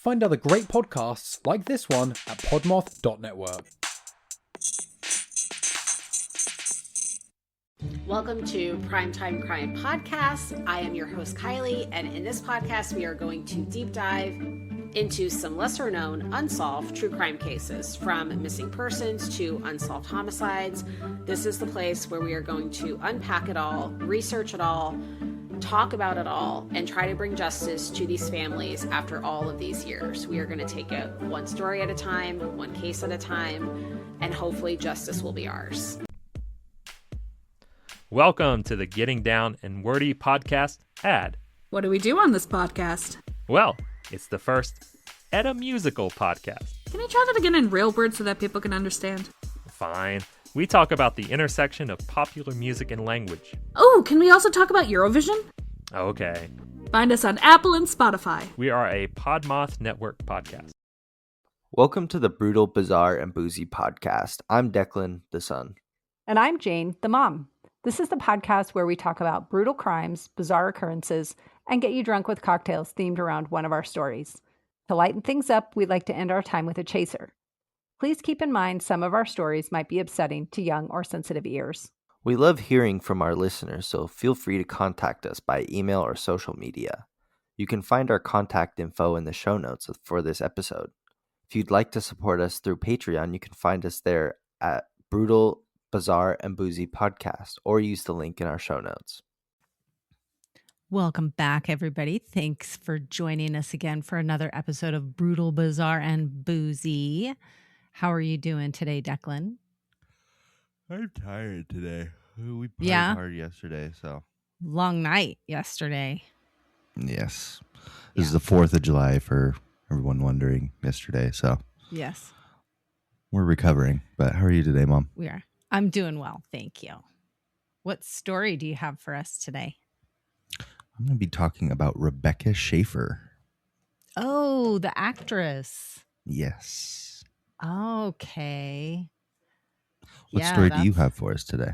Find other great podcasts like this one at Podmoth.network. Welcome to Primetime Crime Podcast. I am your host, Kylie, and in this podcast, we are going to deep dive into some lesser known unsolved true crime cases, from missing persons to unsolved homicides. This is the place where we are going to unpack it all, research it all, talk about it all, and try to bring justice to these families after all of these years. We are going to take it one story at a time, one case at a time, and hopefully justice will be ours. Welcome to the Getting Down and Wordy podcast ad. What do we do on this podcast? Well, it's the first musical podcast. Can you try that again in real words so that people can understand? Fine. We talk about the intersection of popular music and language. Oh, can we also talk about Eurovision? Okay. Find us on Apple and Spotify. We are a Podmoth Network podcast. Welcome to the Brutal, Bizarre, and Boozy podcast. I'm Deklan, the son. And I'm Jane, the mom. This is the podcast where we talk about brutal crimes, bizarre occurrences, and get you drunk with cocktails themed around one of our stories. To lighten things up, we'd like to end our time with a chaser. Please keep in mind some of our stories might be upsetting to young or sensitive ears. We love hearing from our listeners, so feel free to contact us by email or social media. You can find our contact info in the show notes for this episode. If you'd like to support us through Patreon, you can find us there at Brutal, Bizarre, and Boozy podcast, or use the link in our show notes. Welcome back, everybody. Thanks for joining us again for another episode of Brutal, Bizarre, and Boozy. How are you doing today, Deklan? I'm tired today. We partied hard yesterday, so. Long night yesterday. Yes. This is the 4th of July for everyone wondering yesterday, so. Yes. We're recovering, but how are you today, Mom? We are. I'm doing well, thank you. What story do you have for us today? I'm going to be talking about Rebecca Schaeffer. Oh, the actress. Yes. Okay. What story do you have for us today?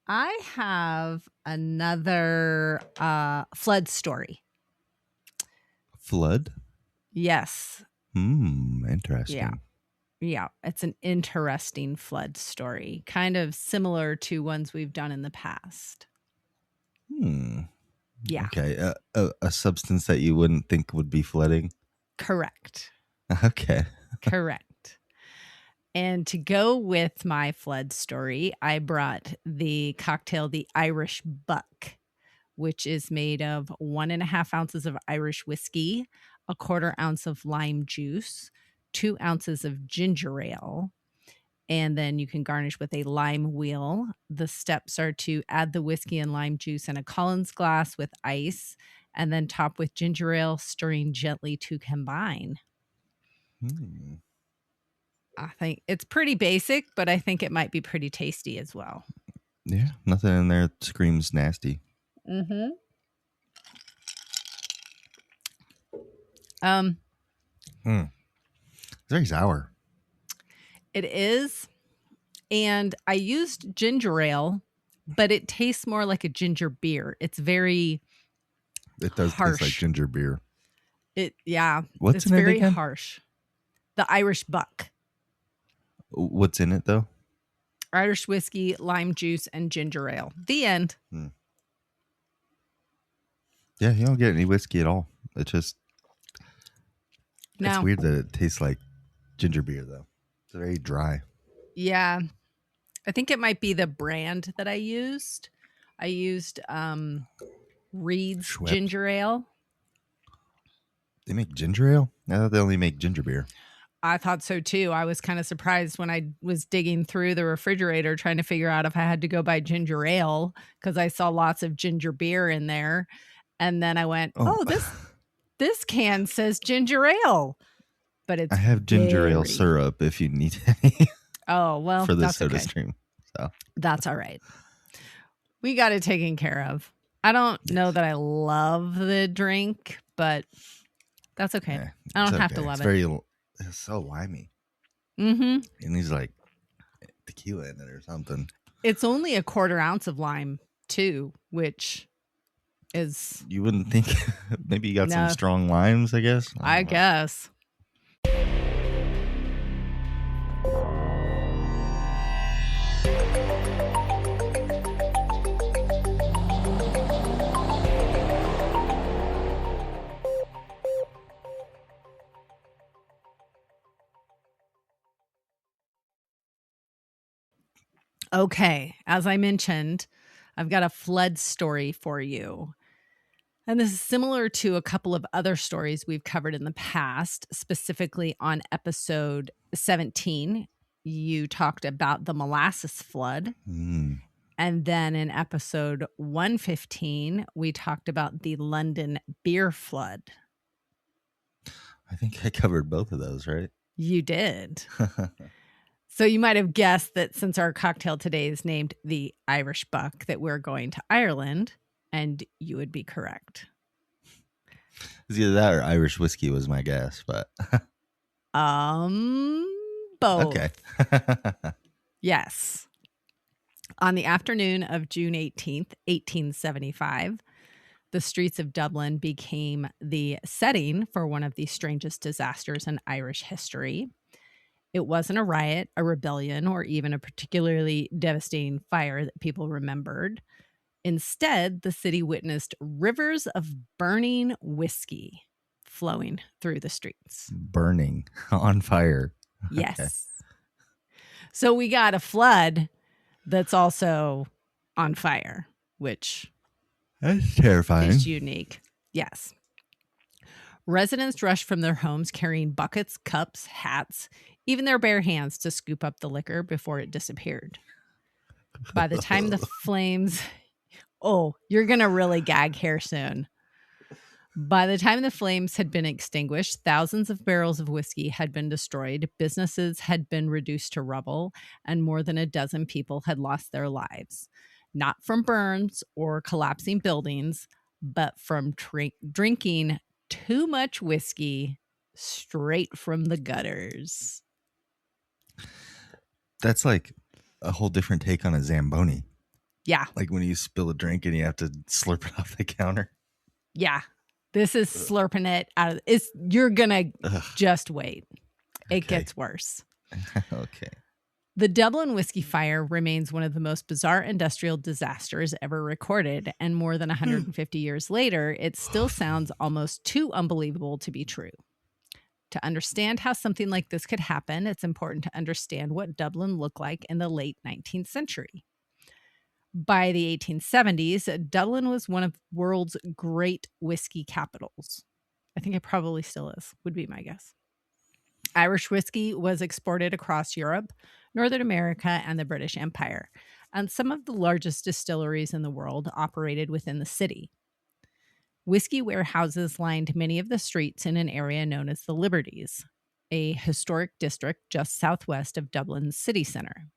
I have another flood story. Flood? Yes. Interesting. Yeah, it's an interesting flood story, kind of similar to ones we've done in the past. Yeah. Okay, a substance that you wouldn't think would be flooding? Correct. Okay. Correct. And to go with my flood story, I brought the cocktail, the Irish Buck, which is made of 1.5 ounces of Irish whiskey, 1/4 ounce of lime juice, 2 ounces of ginger ale, and then you can garnish with a lime wheel. The steps are to add the whiskey and lime juice in a Collins glass with ice, and then top with ginger ale, stirring gently to combine. I think it's pretty basic, but I think it might be pretty tasty as well. Yeah, nothing in there screams nasty. Mm-hmm. It's very sour. It is. And I used ginger ale, but it tastes more like a ginger beer. It's very It does harsh. taste like ginger beer. What's it's in it very again? harsh. The Irish Buck. What's in it, though? Irish whiskey, lime juice, and ginger ale. The end. Yeah, you don't get any whiskey at all. It's just... No. It's weird that it tastes like ginger beer, though. It's very dry. Yeah. I think it might be the brand that I used. I used Reed's Schweppes. ginger ale. They make ginger ale? I thought they only make ginger beer. I thought so too. I was kind of surprised when I was digging through the refrigerator trying to figure out if I had to go buy ginger ale because I saw lots of ginger beer in there. And then I went, this can says ginger ale. But it's I have ginger ale syrup if you need any. Oh, well, for the that's soda okay. stream. So That's all right. We got it taken care of. I don't know that I love the drink, but that's okay. yeah, I don't it's have to okay. love It's it's so limey. Mm-hmm. And he's like tequila in it or something. It's only 1/4 ounce of lime too, which is, You wouldn't think. Maybe you got No. some strong limes, I guess. I don't know. guess. Okay, as I mentioned, I've got a flood story for you. And this is similar to a couple of other stories we've covered in the past, specifically on episode 17. You talked about the molasses flood. Mm. And then in episode 115, we talked about the London beer flood. I think I covered both of those, right? You did. So you might have guessed that since our cocktail today is named the Irish Buck, that we're going to Ireland, and you would be correct. It's either that or Irish whiskey was my guess, but Both. okay. Yes. On the afternoon of June 18th, 1875, the streets of Dublin became the setting for one of the strangest disasters in Irish history. It wasn't a riot, a rebellion, or even a particularly devastating fire that people remembered. Instead, the city witnessed rivers of burning whiskey flowing through the streets. Burning on fire. Yes. Okay. So we got a flood that's also on fire, which That's terrifying. is unique. Yes. Residents rushed from their homes carrying buckets, cups, hats, even their bare hands to scoop up the liquor before it disappeared. By the time the flames... Oh, you're going to really gag here soon. By the time the flames had been extinguished, thousands of barrels of whiskey had been destroyed, businesses had been reduced to rubble, and more than a dozen people had lost their lives. Not from burns or collapsing buildings, but from drinking too much whiskey straight from the gutters. That's like a whole different take on a Zamboni. Yeah. Like when you spill a drink and you have to slurp it off the counter. Yeah. This is slurping it out of it's you're gonna just wait. It Okay. gets worse. Okay. The Dublin Whiskey Fire remains one of the most bizarre industrial disasters ever recorded, and more than 150 years later, it still sounds almost too unbelievable to be true. To understand how something like this could happen, it's important to understand what Dublin looked like in the late 19th century. By the 1870s, Dublin was one of the world's great whiskey capitals. I think it probably still is, would be my guess. Irish whiskey was exported across Europe, Northern America, and the British Empire, and some of the largest distilleries in the world operated within the city. Whiskey warehouses lined many of the streets in an area known as the Liberties, a historic district just southwest of Dublin's city center.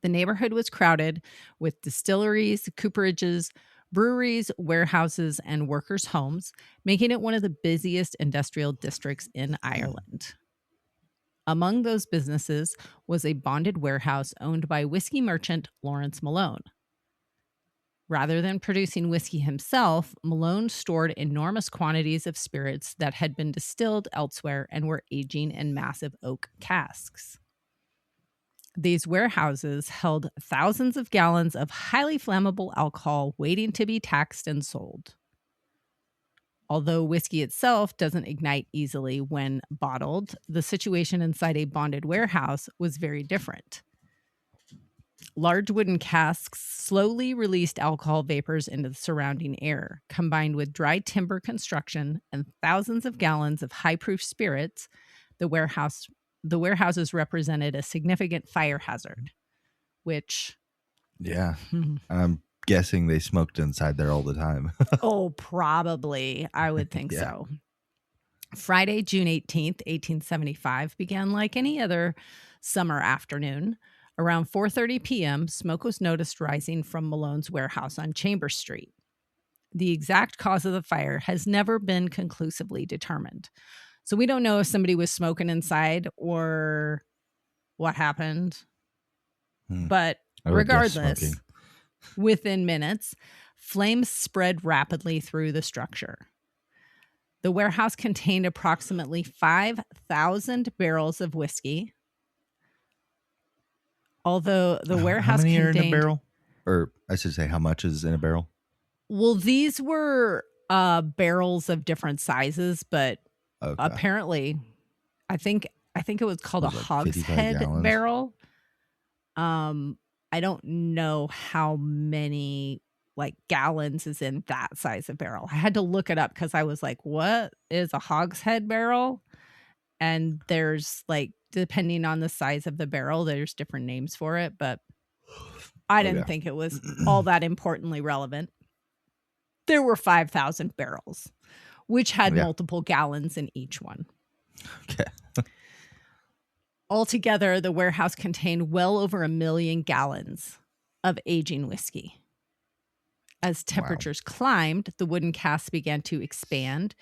The neighborhood was crowded with distilleries, cooperages, breweries, warehouses, and workers' homes, making it one of the busiest industrial districts in Ireland. Among those businesses was a bonded warehouse owned by whiskey merchant Lawrence Malone. Rather than producing whiskey himself, Malone stored enormous quantities of spirits that had been distilled elsewhere and were aging in massive oak casks. These warehouses held thousands of gallons of highly flammable alcohol waiting to be taxed and sold. Although whiskey itself doesn't ignite easily when bottled, the situation inside a bonded warehouse was very different. Large wooden casks slowly released alcohol vapors into the surrounding air. Combined with dry timber construction and thousands of gallons of high-proof spirits, the warehouses represented a significant fire hazard, which... Yeah. I'm guessing they smoked inside there all the time. Oh, probably. I would think so. Friday, June 18th, 1875 began like any other summer afternoon. Around 4:30 p.m., smoke was noticed rising from Malone's warehouse on Chambers Street. The exact cause of the fire has never been conclusively determined. So we don't know if somebody was smoking inside or what happened. But I would guess regardless, smoking. within minutes, Flames spread rapidly through the structure. The warehouse contained approximately 5,000 barrels of whiskey. Although the warehouse how many contained... are in a barrel? Or I should say, how much is in a barrel? Well, these were barrels of different sizes, but apparently, I think it was called a hogshead barrel. I don't know how many gallons is in that size of barrel. I had to look it up because I was like, what is a hogshead barrel? And there's depending on the size of the barrel, there's different names for it, but I didn't think it was all that importantly relevant. There were 5,000 barrels, which had multiple gallons in each one. Okay. Altogether, the warehouse contained well over 1 million gallons of aging whiskey. As temperatures climbed, the wooden casks began to expand,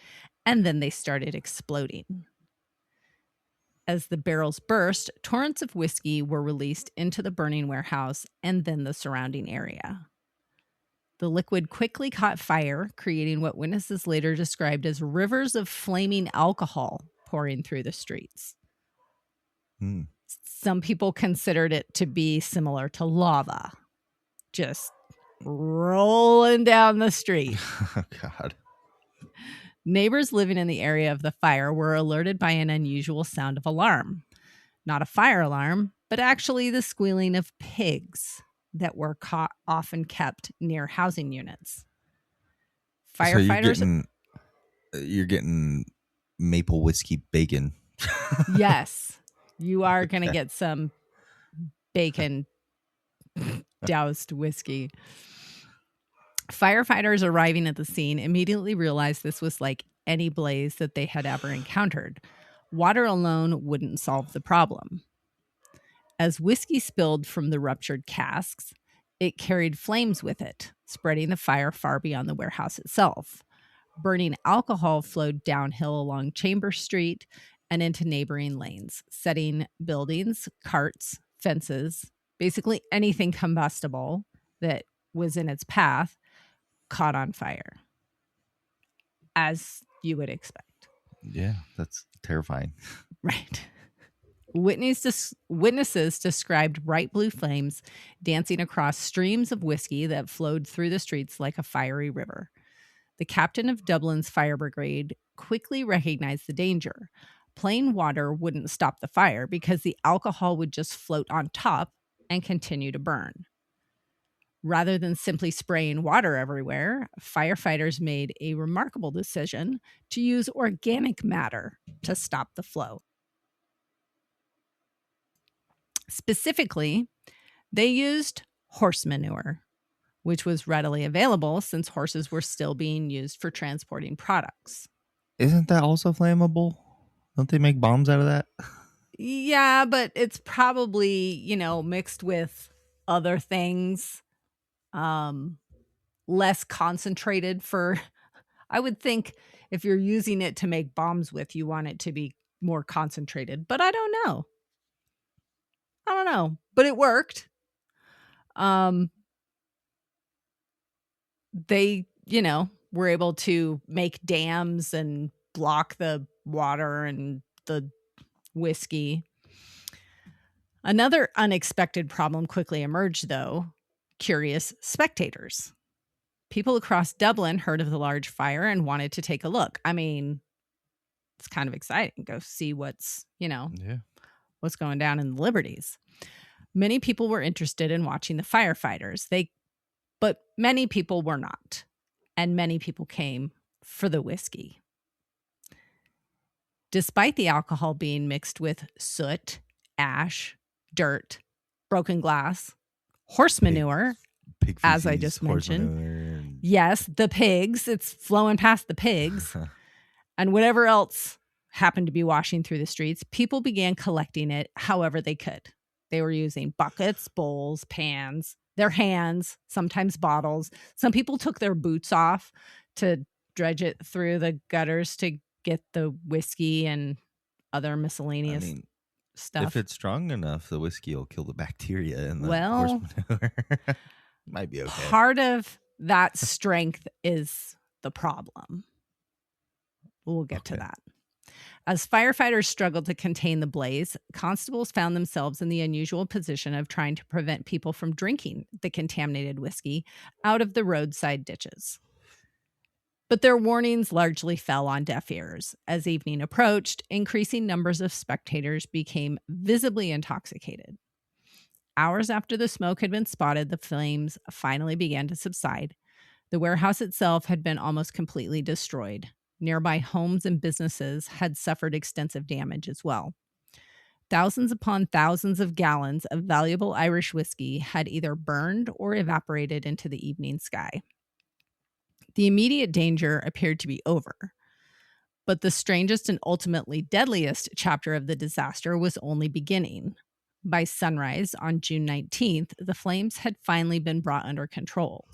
and then they started exploding. As the barrels burst, torrents of whiskey were released into the burning warehouse and then the surrounding area. The liquid quickly caught fire, creating what witnesses later described as rivers of flaming alcohol pouring through the streets. Some people considered it to be similar to lava, just rolling down the street. Oh, God. Neighbors living in the area of the fire were alerted by an unusual sound of alarm. Not a fire alarm, but actually the squealing of pigs that were often kept near housing units. Firefighters... So you're getting maple whiskey bacon. Yes. You are going to get some bacon doused whiskey. Firefighters arriving at the scene immediately realized this was like any blaze that they had ever encountered. Water alone wouldn't solve the problem. As whiskey spilled from the ruptured casks, it carried flames with it, spreading the fire far beyond the warehouse itself. Burning alcohol flowed downhill along Chambers Street and into neighboring lanes, setting buildings, carts, fences, basically anything combustible that was in its path, caught on fire, as you would expect. Yeah, that's terrifying. Right. Witnesses described bright blue flames dancing across streams of whiskey that flowed through the streets like a fiery river. The captain of Dublin's fire brigade quickly recognized the danger. Plain water wouldn't stop the fire because the alcohol would just float on top and continue to burn. Rather than simply spraying water everywhere, firefighters made a remarkable decision to use organic matter to stop the flow. Specifically, they used horse manure, which was readily available since horses were still being used for transporting products. Isn't that also flammable? Don't they make bombs out of that? Yeah, but it's probably, mixed with other things. Less concentrated I would think if you're using it to make bombs with, you want it to be more concentrated, but I don't know, but it worked. They, were able to make dams and block the water and the whiskey. Another unexpected problem quickly emerged, though. Curious spectators. People across Dublin heard of the large fire and wanted to take a look. I mean, it's kind of exciting. Go see what's going down in the Liberties. Many people were interested in watching the firefighters. But many people were not. And many people came for the whiskey. Despite the alcohol being mixed with soot, ash, dirt, broken glass, horse manure, pig feces, as I just mentioned. Yes, the pigs. It's flowing past the pigs. And whatever else happened to be washing through the streets, people began collecting it however they could. They were using buckets, bowls, pans, their hands, sometimes bottles. Some people took their boots off to dredge it through the gutters to get the whiskey and other miscellaneous stuff. If it's strong enough, the whiskey will kill the bacteria in the horse manure. Might be okay. Part of that strength is the problem. We'll get to that. As firefighters struggled to contain the blaze, constables found themselves in the unusual position of trying to prevent people from drinking the contaminated whiskey out of the roadside ditches. But their warnings largely fell on deaf ears. As evening approached, increasing numbers of spectators became visibly intoxicated. Hours after the smoke had been spotted, the flames finally began to subside. The warehouse itself had been almost completely destroyed. Nearby homes and businesses had suffered extensive damage as well. Thousands upon thousands of gallons of valuable Irish whiskey had either burned or evaporated into the evening sky. The immediate danger appeared to be over, but the strangest and ultimately deadliest chapter of the disaster was only beginning. By sunrise on June 19th, the flames had finally been brought under control.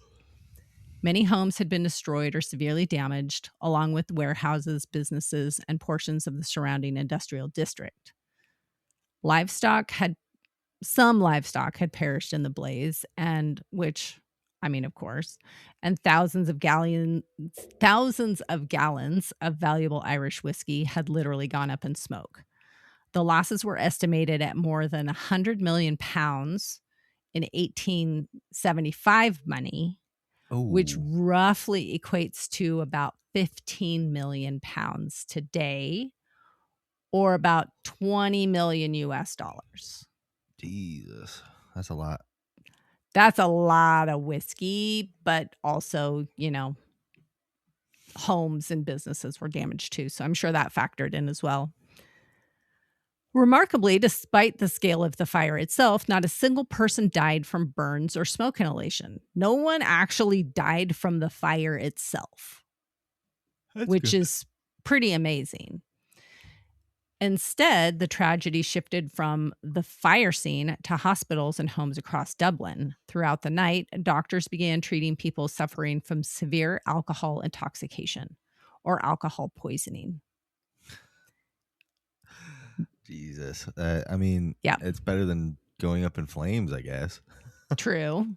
Many homes had been destroyed or severely damaged, along with warehouses, businesses, and portions of the surrounding industrial district. Some livestock had perished in the blaze, and thousands of gallons of valuable Irish whiskey had literally gone up in smoke. The losses were estimated at more than 100 million pounds in 1875 money, which roughly equates to about 15 million pounds today, or about 20 million US dollars. Jesus, that's a lot. That's a lot of whiskey, but also, homes and businesses were damaged too. So I'm sure that factored in as well. Remarkably, despite the scale of the fire itself, not a single person died from burns or smoke inhalation. No one actually died from the fire itself, which is pretty amazing. Instead, the tragedy shifted from the fire scene to hospitals and homes across Dublin. Throughout the night, doctors began treating people suffering from severe alcohol intoxication or alcohol poisoning. Jesus. It's better than going up in flames, I guess. True.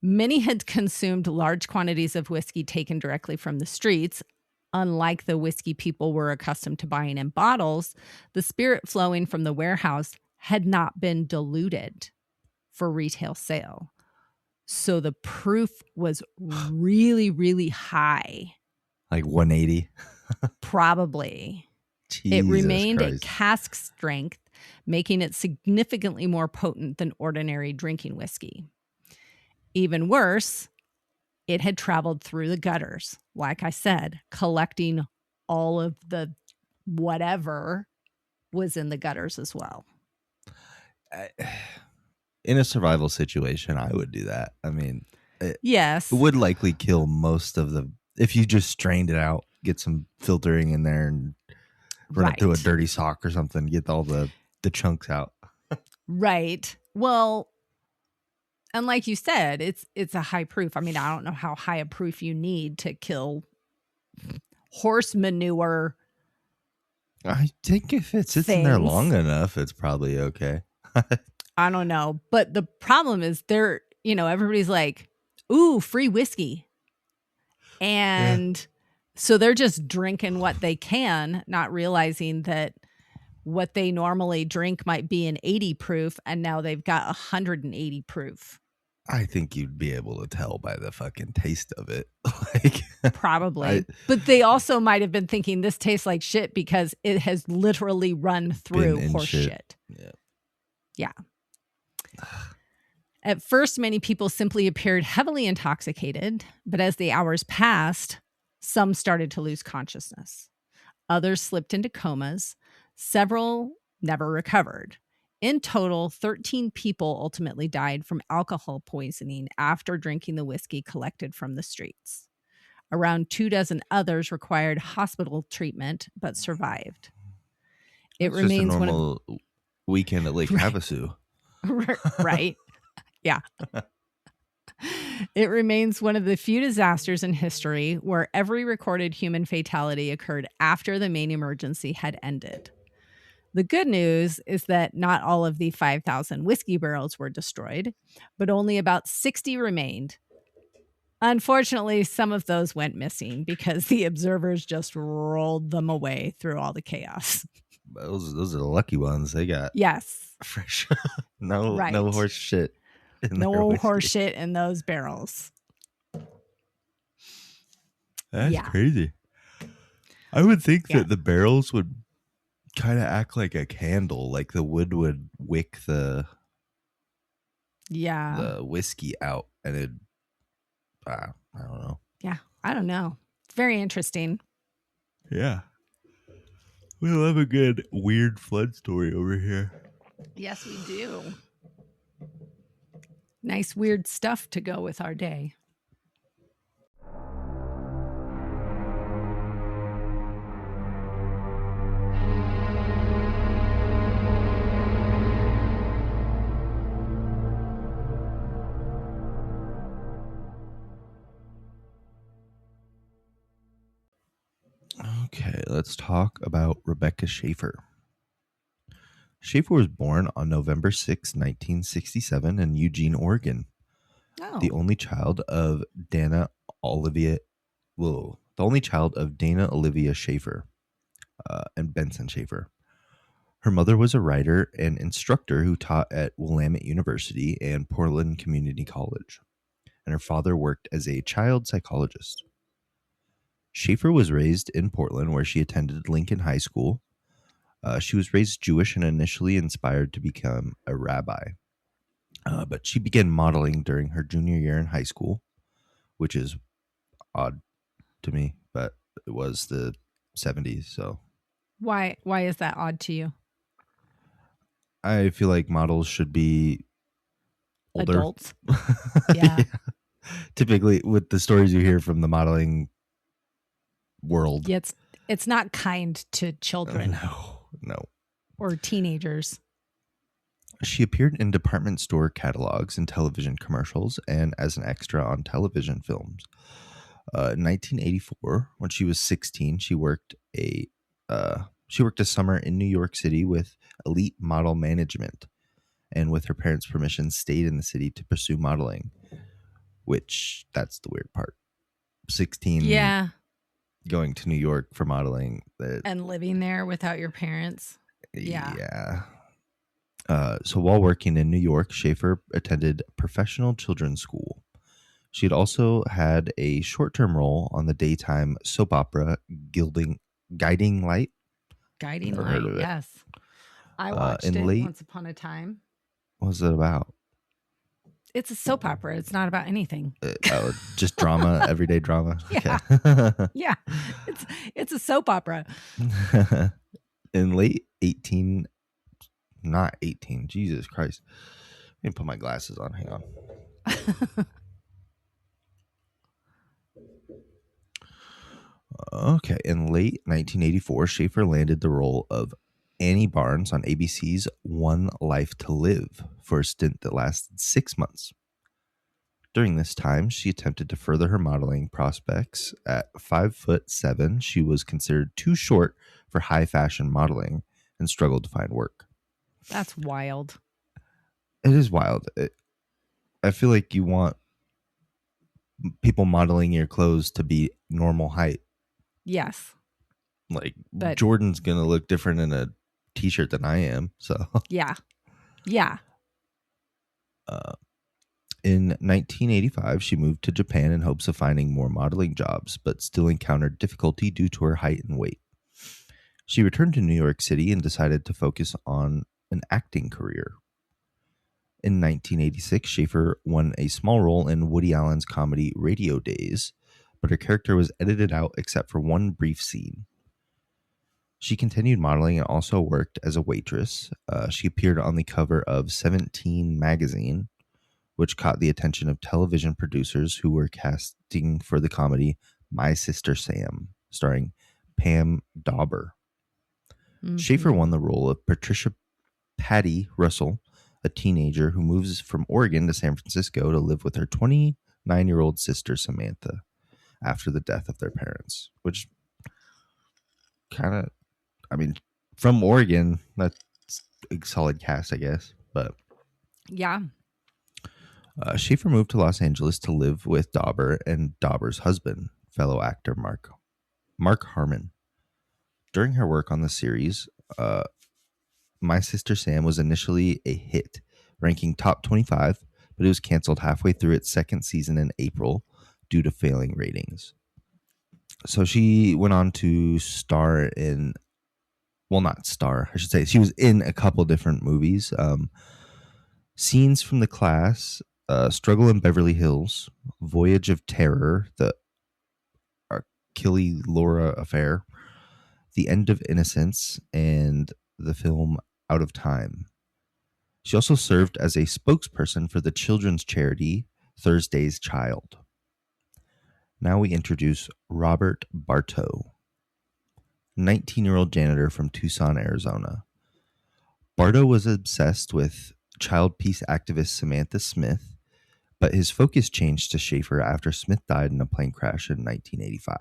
Many had consumed large quantities of whiskey taken directly from the streets. Unlike the whiskey people were accustomed to buying in bottles, the spirit flowing from the warehouse had not been diluted for retail sale. So the proof was really, really high. Like 180? Probably. Jesus it remained Christ. at cask strength, making it significantly more potent than ordinary drinking whiskey. Even worse, it had traveled through the gutters, like I said, collecting all of the whatever was in the gutters as well. In a survival situation, I would do that. Yes. It would likely kill most of if you just strained it out, get some filtering in there and run it through a dirty sock or something, get all the chunks out. Right. Well, and like you said, it's a high proof. I don't know how high a proof you need to kill horse manure. I think if it sits in there long enough, it's probably okay. I don't know. But the problem is everybody's like, ooh, free whiskey. And so they're just drinking what they can, not realizing that what they normally drink might be an 80 proof, and now they've got 180 proof. I think you'd be able to tell by the fucking taste of it. Probably. But they also might have been thinking this tastes like shit because it has literally run through horse shit. Yeah. At first, many people simply appeared heavily intoxicated, but as the hours passed, some started to lose consciousness. Others slipped into comas. Several never recovered. In total, 13 people ultimately died from alcohol poisoning after drinking the whiskey collected from the streets. Around 24 others required hospital treatment but survived. It It's remains just a one normal weekend at Lake Havasu. Right. Yeah. It remains one of the few disasters in history where every recorded human fatality occurred after the main emergency had ended. The good news is that not all of the 5,000 whiskey barrels were destroyed, but only about 60 remained. Unfortunately, some of those went missing because the observers just rolled them away through all the chaos. Those are the lucky ones. They got Yes. fresh. No Right. horse shit. No horse shit in those barrels. That's crazy. I would think Yeah. that the barrels would kind of act like a candle, like the wood would wick the whiskey out, and it. I don't know. Yeah, I don't know. It's very interesting. Yeah, we love a good weird flood story over here. Yes, we do. Nice weird stuff to go with our day. Okay, let's talk about Rebecca Schaeffer. Schaeffer was born on November 6, 1967 in Eugene, Oregon. Oh. The only child of Dana Olivia Schaeffer and Benson Schaeffer. Her mother was a writer and instructor who taught at Willamette University and Portland Community College, and her father worked as a child psychologist. Schaeffer was raised in Portland, where she attended Lincoln High School. She was raised Jewish and initially inspired to become a rabbi. But she began modeling during her junior year in high school, which is odd to me, but it was the 70s. So Why is that odd to you? I feel like models should be older. Adults. Yeah. Typically, with the stories you hear from the modeling world. Yeah, it's not kind to children. No. Or teenagers. She appeared in department store catalogs and television commercials and as an extra on television films. In 1984, when she was 16, she worked a summer in New York City with Elite Model Management, and with her parents' permission, stayed in the city to pursue modeling. Which, that's the weird part. 16. Yeah. Going to New York for modeling. And living there without your parents. Yeah. So while working in New York, Schaeffer attended professional children's school. She had also had a short-term role on the daytime soap opera Guiding Light. Guiding Never Light, heard of it. yes. I watched it once upon a time. What was it about? It's a soap opera. It's not about anything. Just drama, everyday drama. Yeah. Okay. Yeah. It's a soap opera. In Jesus Christ. Let me put my glasses on. Hang on. Okay. In late 1984, Schaeffer landed the role of Annie Barnes on ABC's One Life to Live for a stint that lasted 6 months. During this time, she attempted to further her modeling prospects. At 5'7", she was considered too short for high fashion modeling and struggled to find work. That's wild. It is wild. I feel like you want people modeling your clothes to be normal height. Yes. But Jordan's going to look different in a t-shirt than I am. So yeah. In 1985, she moved to Japan in hopes of finding more modeling jobs, but still encountered difficulty due to her height and weight. She returned to New York City and decided to focus on an acting career. In 1986, Schaeffer won a small role in Woody Allen's comedy Radio Days, but her character was edited out except for one brief scene. She continued modeling and also worked as a waitress. She appeared on the cover of 17 magazine, which caught the attention of television producers who were casting for the comedy My Sister Sam, starring Pam Dauber. Mm-hmm. Schaeffer won the role of Patricia Patty Russell, a teenager who moves from Oregon to San Francisco to live with her 29-year-old sister Samantha after the death of their parents, which kind of, from Oregon, that's a solid cast, I guess. But yeah. Schaeffer moved to Los Angeles to live with Dauber and Dauber's husband, fellow actor Mark Harmon. During her work on the series, My Sister Sam was initially a hit, ranking top 25, but it was canceled halfway through its second season in April due to failing ratings. So she went on to star in, well, not star, I should say. She was in a couple different movies. Scenes from the Class, Struggle in Beverly Hills, Voyage of Terror, the Achille Laura Affair, The End of Innocence, and the film Out of Time. She also served as a spokesperson for the children's charity Thursday's Child. Now we introduce Robert Bartow, 19-year-old janitor from Tucson, Arizona. Bartow was obsessed with child peace activist Samantha Smith, but his focus changed to Schaeffer after Smith died in a plane crash in 1985.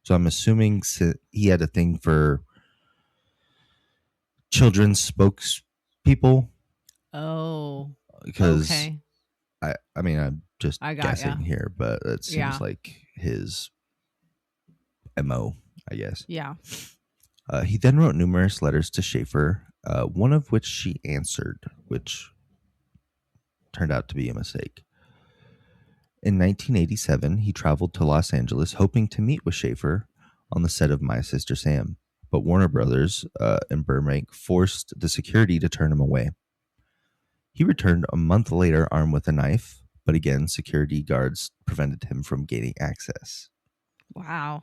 So I'm assuming he had a thing for children's spokespeople. Oh, because okay. I mean, I'm just guessing ya. here, but it seems Yeah. like his MO, I guess. Yeah. He then wrote numerous letters to Schaeffer, one of which she answered, which turned out to be a mistake. In 1987, he traveled to Los Angeles hoping to meet with Schaeffer on the set of My Sister Sam, but Warner Brothers in Burbank forced the security to turn him away. He returned a month later armed with a knife, but again, security guards prevented him from gaining access. Wow.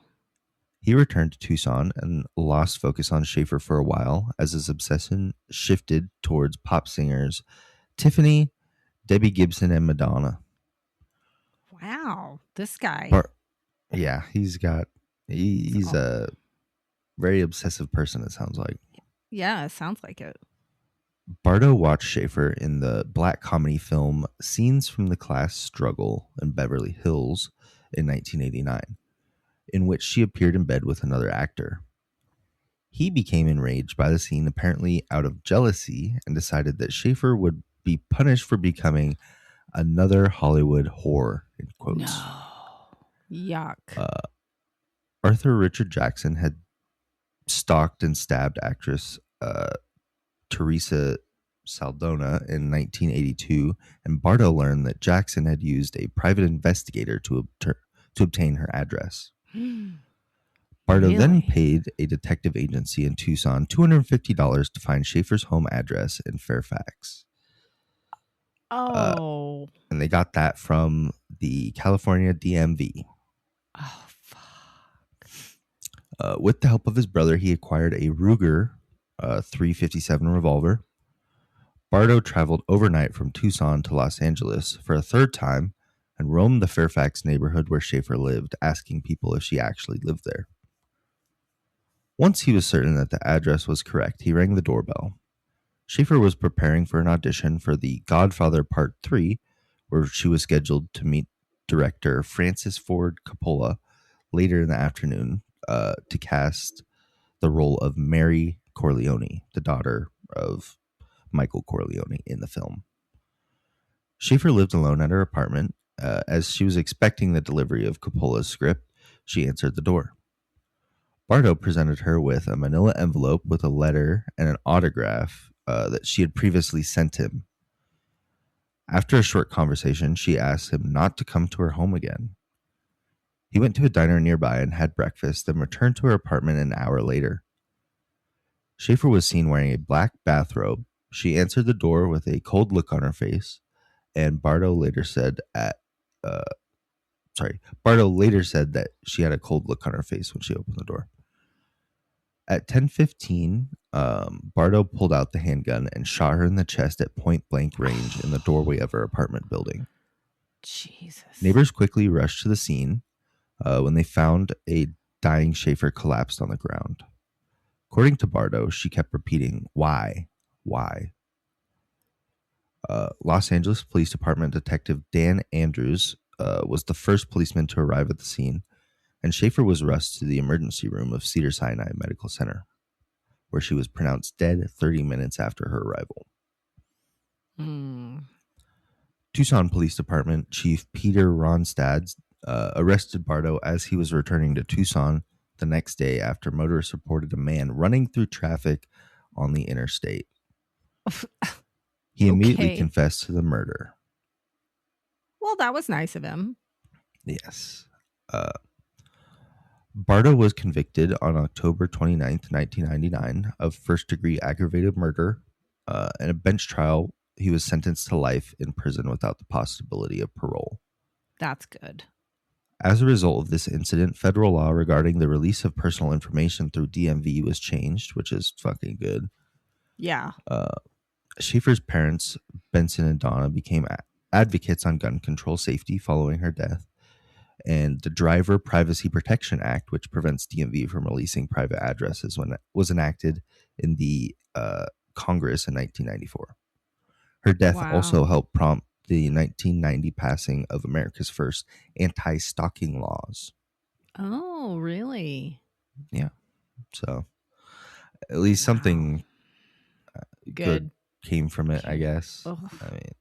He returned to Tucson and lost focus on Schaeffer for a while as his obsession shifted towards pop singers Tiffany, Debbie Gibson, and Madonna. Wow. This guy. Yeah, he's a very obsessive person, it sounds like. Yeah, it sounds like it. Bartow watched Schaeffer in the black comedy film Scenes from the Class Struggle in Beverly Hills in 1989, in which she appeared in bed with another actor. He became enraged by the scene, apparently out of jealousy, and decided that Schaeffer would be punished for becoming another Hollywood whore, in quotes. No. Yuck. Arthur Richard Jackson had stalked and stabbed actress Teresa Saldana in 1982, and Bartow learned that Jackson had used a private investigator to obtain her address. Bartow then paid a detective agency in Tucson $250 to find Schaeffer's home address in Fairfax. Oh. And they got that from the California DMV. Oh, fuck. With the help of his brother, he acquired a Ruger .357 revolver. Bartow traveled overnight from Tucson to Los Angeles for a third time and roamed the Fairfax neighborhood where Schaeffer lived, asking people if she actually lived there. Once he was certain that the address was correct, he rang the doorbell. Schaeffer was preparing for an audition for The Godfather Part 3, where she was scheduled to meet director Francis Ford Coppola later in the afternoon to cast the role of Mary Corleone, the daughter of Michael Corleone in the film. Schaeffer lived alone at her apartment. As she was expecting the delivery of Coppola's script, she answered the door. Bartow presented her with a manila envelope with a letter and an autograph that she had previously sent him. After a short conversation, she asked him not to come to her home again. He went to a diner nearby and had breakfast, then returned to her apartment an hour later. Schaeffer was seen wearing a black bathrobe. She answered the door with a cold look on her face, and Bartow later said that she had a cold look on her face when she opened the door. At 10:15, Bartow pulled out the handgun and shot her in the chest at point-blank range in the doorway of her apartment building. Jesus. Neighbors quickly rushed to the scene when they found a dying Schaeffer collapsed on the ground. According to Bartow, she kept repeating, "Why? Why?" Los Angeles Police Department Detective Dan Andrews was the first policeman to arrive at the scene, and Schaeffer was rushed to the emergency room of Cedars-Sinai Medical Center, where she was pronounced dead 30 minutes after her arrival. Tucson Police Department Chief Peter Ronstadt arrested Bardo as he was returning to Tucson the next day after motorists reported a man running through traffic on the interstate. He immediately Okay. confessed to the murder. Well, that was nice of him. Yes. Bardo was convicted on October 29th, 1999 of first-degree aggravated murder. In a bench trial, he was sentenced to life in prison without the possibility of parole. That's good. As a result of this incident, federal law regarding the release of personal information through DMV was changed, which is fucking good. Yeah. Schaeffer's parents, Benson and Donna, became advocates on gun control safety following her death. And the Driver Privacy Protection Act, which prevents DMV from releasing private addresses, was enacted in the Congress in 1994. Her death also helped prompt the 1990 passing of America's first anti-stalking laws. Oh, really? Yeah. So at least something good came from it, I guess. Ugh. I mean,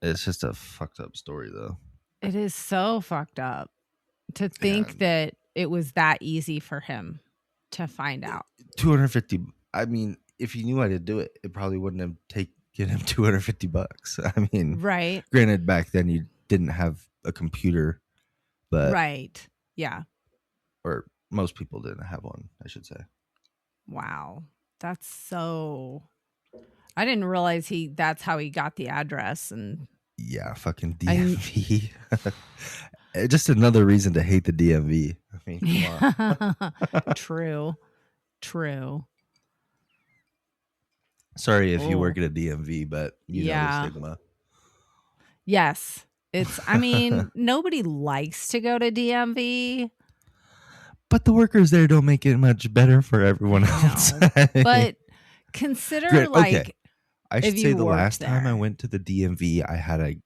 it's just a fucked up story, though. It is so fucked up to think that it was that easy for him to find out. 250. I mean, if he knew how to do it, it probably wouldn't have taken him $250. I mean, Right. Granted, back then you didn't have a computer, but Right. Yeah. or most people didn't have one, I should say. Wow. That's so. I didn't realize that's how he got the address. And yeah, fucking DMV. Just another reason to hate the DMV. I mean, come on. True. Sorry if you work at a DMV, but you know the stigma. Yes. I mean, nobody likes to go to DMV. But the workers there don't make it much better for everyone else. But consider I should say the last time I went to the DMV, I had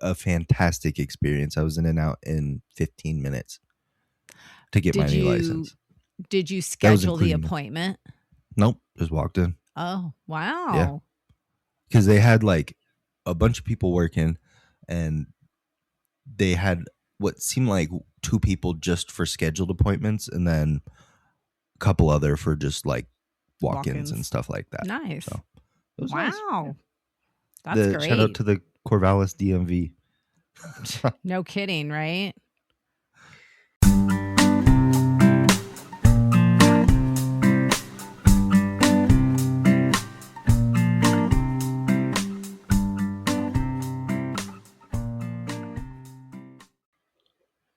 a fantastic experience. I was in and out in 15 minutes to get my new license. Did you schedule the appointment? Nope, just walked in. Oh, wow. Yeah. Because they had like a bunch of people working, and they had what seemed like 2 people just for scheduled appointments, and then a couple other for just like walk-ins and stuff like that. Nice. So, it was wow. nice. That's great. Shout out to the Corvallis DMV. No kidding, right?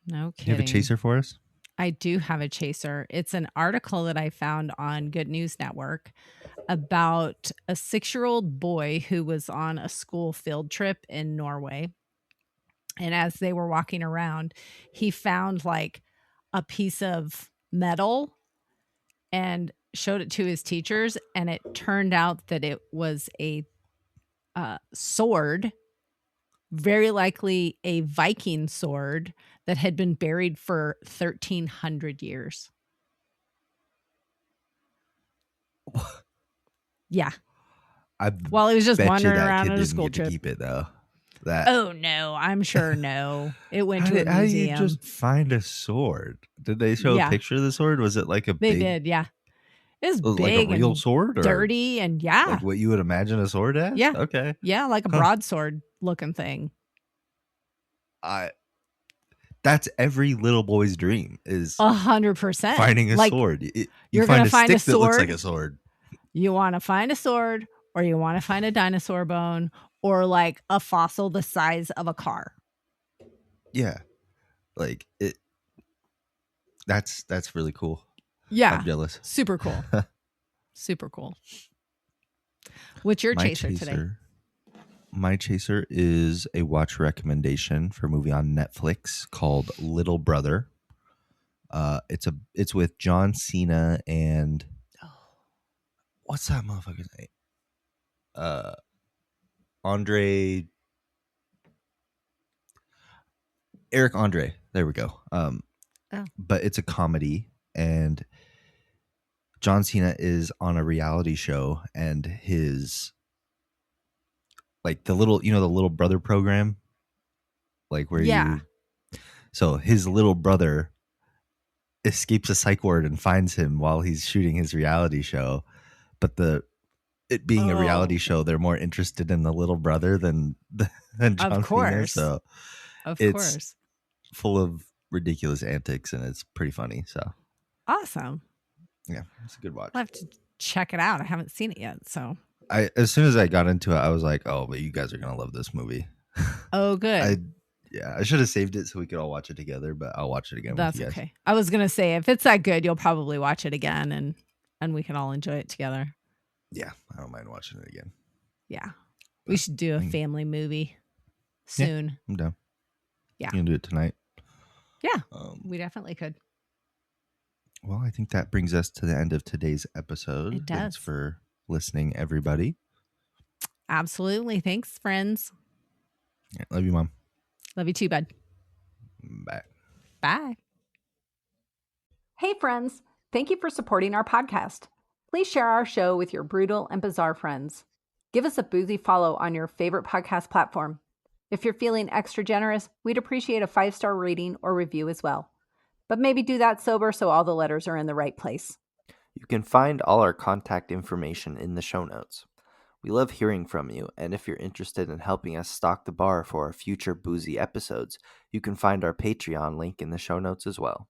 No kidding. You have a chaser for us? I do have a chaser. It's an article that I found on Good News Network about a 6-year-old boy who was on a school field trip in Norway. And as they were walking around, he found like a piece of metal and showed it to his teachers. And it turned out that it was a sword, very likely a Viking sword that had been buried for 1,300 years. Yeah. Well, it was just wandering around at a school trip. Keep it though. Oh no, I'm sure no. It went to a museum. How do you just find a sword? Did they show a picture of the sword? Was it like a They did, yeah. It was like big a real and sword, or dirty, and like what you would imagine a sword as? Yeah. Okay. Yeah, like a broadsword looking thing. That's every little boy's dream, is 100% finding a sword. You find a stick that looks like a sword. You want to find a sword, or you want to find a dinosaur bone, or like a fossil the size of a car. Yeah. Like it. That's really cool. Yeah. I'm jealous. Super cool. Super cool. What's your chaser today? My chaser is a watch recommendation for a movie on Netflix called Little Brother. It's with John Cena and what's that motherfucker's name? Eric Andre. There we go. But it's a comedy, and John Cena is on a reality show, and his like the little brother program like where Yeah. So his little brother escapes a psych ward and finds him while he's shooting his reality show. But it being a reality show, they're more interested in the little brother than John Cena. Of course. So Of it's course. full of ridiculous antics, and it's pretty funny. So Awesome. yeah, it's a good watch. I'll have to check it out. I haven't seen it yet. So. As soon as I got into it, I was like, oh, but you guys are going to love this movie. Oh, good. I should have saved it so we could all watch it together, but I'll watch it again That's with you guys. okay. I was going to say, if it's that good, you'll probably watch it again and we can all enjoy it together. Yeah, I don't mind watching it again. Yeah. We should do a family movie soon. Yeah, I'm down. Yeah. You can do it tonight. Yeah, we definitely could. Well, I think that brings us to the end of today's episode. It does. Thanks for listening, everybody. Absolutely. Thanks, friends. Yeah, love you, Mom. Love you too, bud. Bye. Bye. Hey, friends. Thank you for supporting our podcast. Please share our show with your brutal and bizarre friends. Give us a Boozy follow on your favorite podcast platform. If you're feeling extra generous, we'd appreciate a 5-star rating or review as well. But maybe do that sober so all the letters are in the right place. You can find all our contact information in the show notes. We love hearing from you, and if you're interested in helping us stock the bar for our future Boozy episodes, you can find our Patreon link in the show notes as well.